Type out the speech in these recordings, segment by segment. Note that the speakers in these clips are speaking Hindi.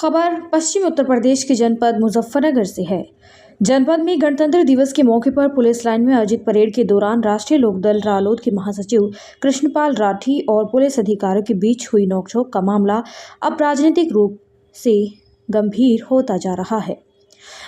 खबर पश्चिमी उत्तर प्रदेश के जनपद मुजफ्फरनगर से है। जनपद में गणतंत्र दिवस के मौके पर पुलिस लाइन में आयोजित परेड के दौरान राष्ट्रीय लोकदल रालोद के महासचिव कृष्णपाल राठी और पुलिस अधिकारियों के बीच हुई नोकझोंक का मामला अब राजनीतिक रूप से गंभीर होता जा रहा है।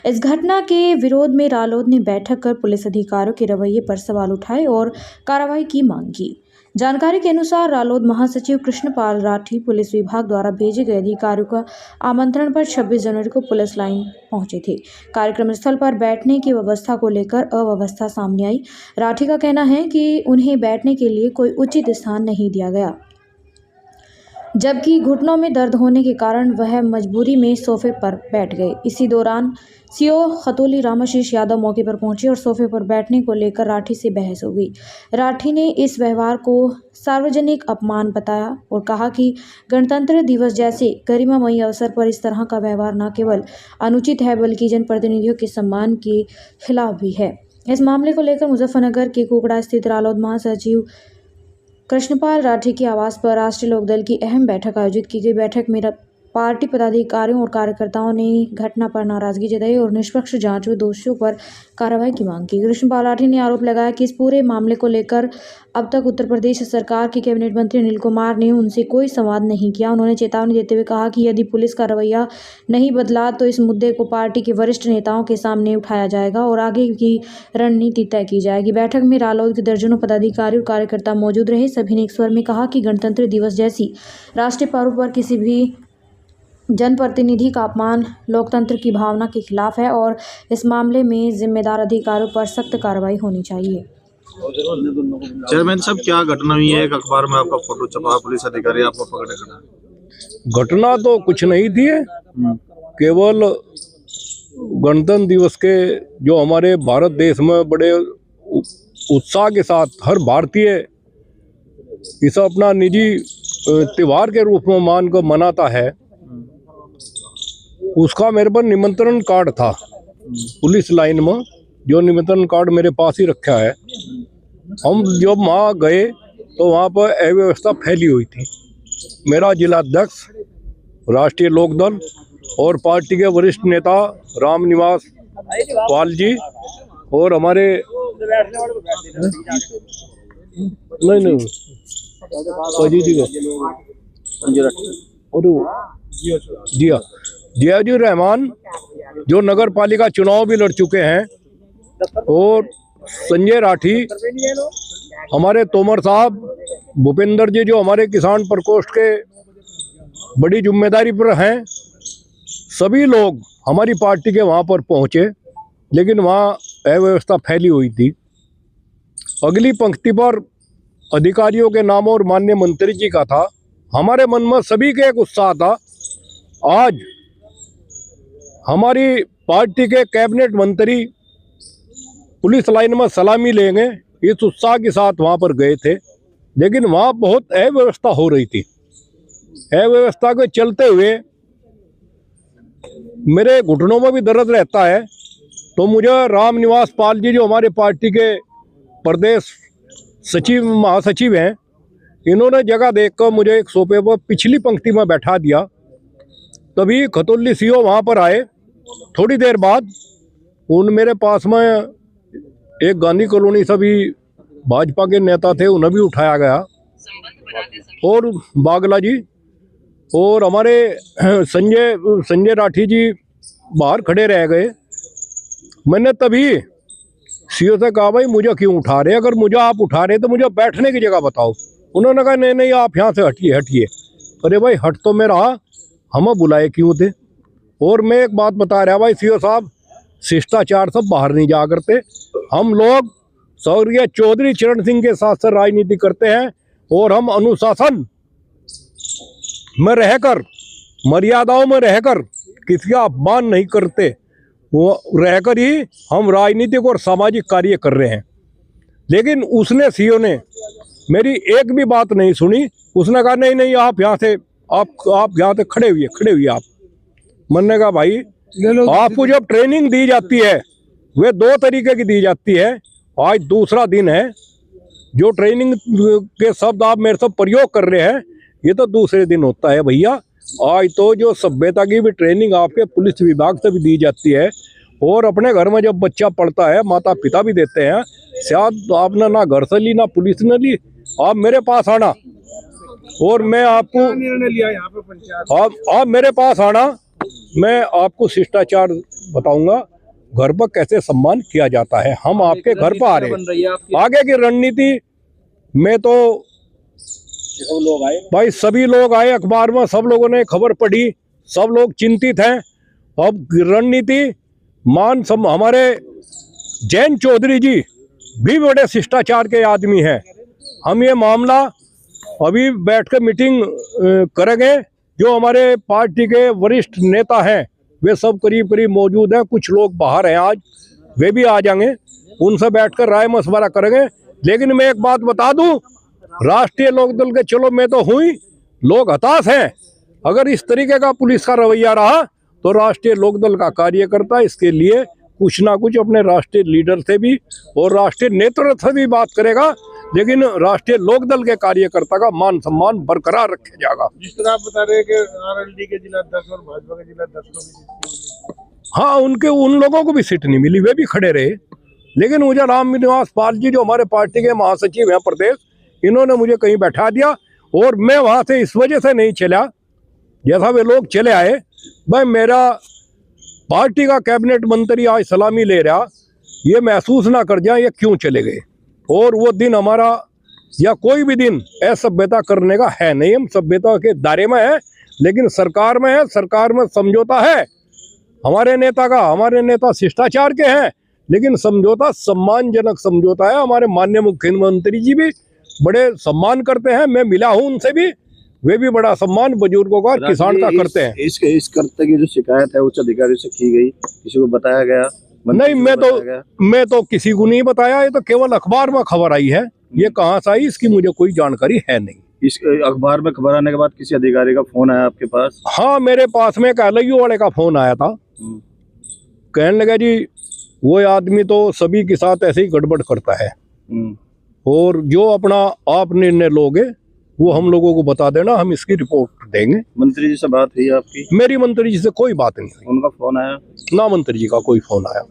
इस घटना के विरोध में रालोद ने बैठक कर पुलिस अधिकारियों के रवैये पर सवाल उठाए और कार्रवाई की मांग की। जानकारी के अनुसार रालोद महासचिव कृष्णपाल राठी पुलिस विभाग द्वारा भेजे गए अधिकारियों का आमंत्रण पर 26 जनवरी को पुलिस लाइन पहुंचे थे। कार्यक्रम स्थल पर बैठने की व्यवस्था को लेकर अव्यवस्था सामने आई। राठी का कहना है कि उन्हें बैठने के लिए कोई उचित स्थान नहीं दिया गया, जबकि घुटनों में दर्द होने के कारण वह मजबूरी में सोफे पर बैठ गए। इसी दौरान सीओ खतौली रामाशीष यादव मौके पर पहुंचे और सोफे पर बैठने को लेकर राठी से बहस हो गई। राठी ने इस व्यवहार को सार्वजनिक अपमान बताया और कहा कि गणतंत्र दिवस जैसे गरिमामयी अवसर पर इस तरह का व्यवहार न केवल अनुचित है बल्कि जनप्रतिनिधियों के सम्मान के खिलाफ भी है। इस मामले को लेकर मुजफ्फरनगर के कुकड़ा स्थित रालोद महासचिव कृष्णपाल राठी के आवास पर राष्ट्रीय लोकदल की अहम बैठक आयोजित की गई। बैठक में पार्टी पदाधिकारियों और कार्यकर्ताओं ने घटना पर नाराजगी जताई और निष्पक्ष जांच व दोषियों पर कार्रवाई की मांग की। कृष्णपाल राठी ने आरोप लगाया कि इस पूरे मामले को लेकर अब तक उत्तर प्रदेश सरकार के कैबिनेट मंत्री अनिल कुमार ने उनसे कोई संवाद नहीं किया। उन्होंने चेतावनी देते हुए कहा कि यदि पुलिस का रवैया नहीं बदला तो इस मुद्दे को पार्टी के वरिष्ठ नेताओं के सामने उठाया जाएगा और आगे की रणनीति तय की जाएगी। बैठक में रालोद के दर्जनों पदाधिकारी और कार्यकर्ता मौजूद रहे। सभी ने एक स्वर में कहा कि गणतंत्र दिवस जैसी राष्ट्रीय पर्व पर किसी भी जनप्रतिनिधि का अपमान लोकतंत्र की भावना के खिलाफ है और इस मामले में जिम्मेदार अधिकारियों पर सख्त कार्रवाई होनी चाहिए। चेयरमैन साहब, क्या घटना हुई है? एक अखबार में आपका फोटो छपा, पुलिस अधिकारी आपको पकड़े खड़ा। घटना तो कुछ नहीं थी, केवल गणतंत्र दिवस के जो हमारे भारत देश में बड़े उत्साह के साथ हर भारतीय इसे अपना निजी त्योहार के रूप में मान कर मनाता है, उसका मेरे पर निमंत्रण कार्ड था पुलिस लाइन में, जो निमंत्रण कार्ड मेरे पास ही रखा है। हम जब वहाँ गए तो वहाँ पर अव्यवस्था फैली हुई थी। मेरा जिलाध्यक्ष, राष्ट्रीय लोकदल और पार्टी के वरिष्ठ नेता रामनिवास पाल जी और हमारे जियाजी रहमान जो नगर पालिका चुनाव भी लड़ चुके हैं, और संजय राठी, हमारे तोमर साहब, भूपेंद्र जी जो हमारे किसान प्रकोष्ठ के बड़ी जिम्मेदारी पर हैं, सभी लोग हमारी पार्टी के वहाँ पर पहुँचे, लेकिन वहाँ अव्यवस्था फैली हुई थी। अगली पंक्ति पर अधिकारियों के नाम और माननीय मंत्री जी का था। हमारे मन में सभी के एक उत्साह था, आज हमारी पार्टी के कैबिनेट मंत्री पुलिस लाइन में सलामी लेंगे, इस उत्साह के साथ वहाँ पर गए थे, लेकिन वहाँ बहुत अव्यवस्था हो रही थी। अव्यवस्था के चलते हुए मेरे घुटनों में भी दर्द रहता है, तो मुझे रामनिवास पाल जी जो हमारे पार्टी के प्रदेश सचिव महासचिव हैं, इन्होंने जगह देखकर मुझे एक सोफे पर पिछली पंक्ति में बैठा दिया। तभी खतौली सीओ वहाँ पर आए। थोड़ी देर बाद मेरे पास में एक गांधी कॉलोनी से भी भाजपा के नेता थे, उन्हें भी उठाया गया, और बागला जी और हमारे संजय राठी जी बाहर खड़े रह गए। मैंने तभी सीओ से कहा, भाई मुझे क्यों उठा रहे? अगर मुझे आप उठा रहे तो मुझे बैठने की जगह बताओ। उन्होंने कहा नहीं नहीं, आप यहाँ से हटिए। अरे भाई, हट तो मैं रहा, हमें बुलाए क्यों थे? और मैं एक बात बता रहा भाई सीओ साहब, शिष्टाचार सब बाहर नहीं जा करते। हम लोग स्वर्गीय चौधरी चरण सिंह के साथ से राजनीति करते हैं और हम अनुशासन में रहकर, मर्यादाओं में रहकर किसी का अपमान नहीं करते, वो रहकर ही हम राजनीतिक और सामाजिक कार्य कर रहे हैं। लेकिन उसने, सीओ ने मेरी एक भी बात नहीं सुनी। उसने कहा नहीं नहीं, आप यहाँ से आप यहाँ से खड़े हुए आप। मैंने कहा भाई, आपको जब ट्रेनिंग दी जाती है वे दो तरीके की दी जाती है। आज दूसरा दिन है, जो ट्रेनिंग के शब्द आप मेरे से प्रयोग कर रहे हैं, ये तो दूसरे दिन होता है भैया। आज तो जो सभ्यता की भी ट्रेनिंग आपके पुलिस विभाग से भी दी जाती है, और अपने घर में जब बच्चा पढ़ता है माता पिता भी देते हैं, शायद आपने ना घर से ली ना पुलिस ने ली, आप मेरे पास आना और मैं आपको निर्णय लिया यहाँ पे पंचायत? आप मेरे पास आना, मैं आपको शिष्टाचार बताऊंगा, घर पर कैसे सम्मान किया जाता है। हम आपके घर पर आ रहे हैं, आगे की रणनीति में तो लोग आए भाई सभी लोग आए, अखबार में सब लोगों ने खबर पढ़ी, सब लोग चिंतित हैं। अब रणनीति हमारे जैन चौधरी जी भी बड़े शिष्टाचार के आदमी हैं। हम ये मामला अभी बैठ कर मीटिंग करेंगे। जो हमारे पार्टी के वरिष्ठ नेता हैं वे सब करीब करीब मौजूद हैं, कुछ लोग बाहर हैं आज, वे भी आ जाएंगे, उनसे बैठकर राय मशवरा करेंगे। लेकिन मैं एक बात बता दूं, राष्ट्रीय लोकदल के चलो मैं तो हुई, लोग हताश हैं। अगर इस तरीके का पुलिस का रवैया रहा तो राष्ट्रीय लोकदल का कार्यकर्ता इसके लिए कुछ ना कुछ अपने राष्ट्रीय लीडर से भी और राष्ट्रीय नेतृत्व से भी बात करेगा, लेकिन राष्ट्रीय लोकदल के कार्यकर्ता का मान सम्मान बरकरार रखा जाएगा। जिस तरह आप बता रहे हैं कि आरएलडी के जिला 10 और भाजपा के जिला 10 को भी, हाँ, उन लोगों को भी सीट नहीं मिली, वे भी खड़े रहे। लेकिन मुझे रामनिवास पाल जी जो हमारे पार्टी के महासचिव हैं प्रदेश, इन्होंने मुझे कहीं बैठा दिया और मैं वहां से इस वजह से नहीं चला जैसा वे लोग चले आए। भाई मेरा पार्टी का कैबिनेट मंत्री आज सलामी ले रहा, ये महसूस ना कर जाए ये क्यों चले गए। और वो दिन हमारा या कोई भी दिन असभ्यता करने का है नहीं, हम सभ्यता के दायरे में है, लेकिन सरकार में है, सरकार में समझौता है हमारे नेता का। हमारे नेता शिष्टाचार के हैं, लेकिन समझौता सम्मानजनक समझौता है। हमारे माननीय मुख्यमंत्री जी भी बड़े सम्मान करते हैं, मैं मिला हूं उनसे भी, वे भी बड़ा सम्मान बुजुर्गों का किसान का करते हैं। इस कर्तव्य की जो शिकायत है उच्च अधिकारी से की गई, किसी को बताया गया? नहीं, मैं तो किसी को नहीं बताया, ये तो केवल अखबार में खबर आई है, ये कहाँ से आई इसकी मुझे कोई जानकारी है नहीं। इस अखबार में खबर आने के बाद किसी अधिकारी का फोन आया आपके पास? हाँ, मेरे पास में एक LIU वाले का फोन आया था, कहने लगा जी वो आदमी तो सभी के साथ ऐसे ही गड़बड़ करता है और जो अपना आप निर्णय लोगे वो हम लोगों को बता देना, हम इसकी रिपोर्ट देंगे। मंत्री जी से बात हुई आपकी? मेरी मंत्री जी से कोई बात नहीं हुई। उनका फोन आया? ना मंत्री जी का कोई फोन आया।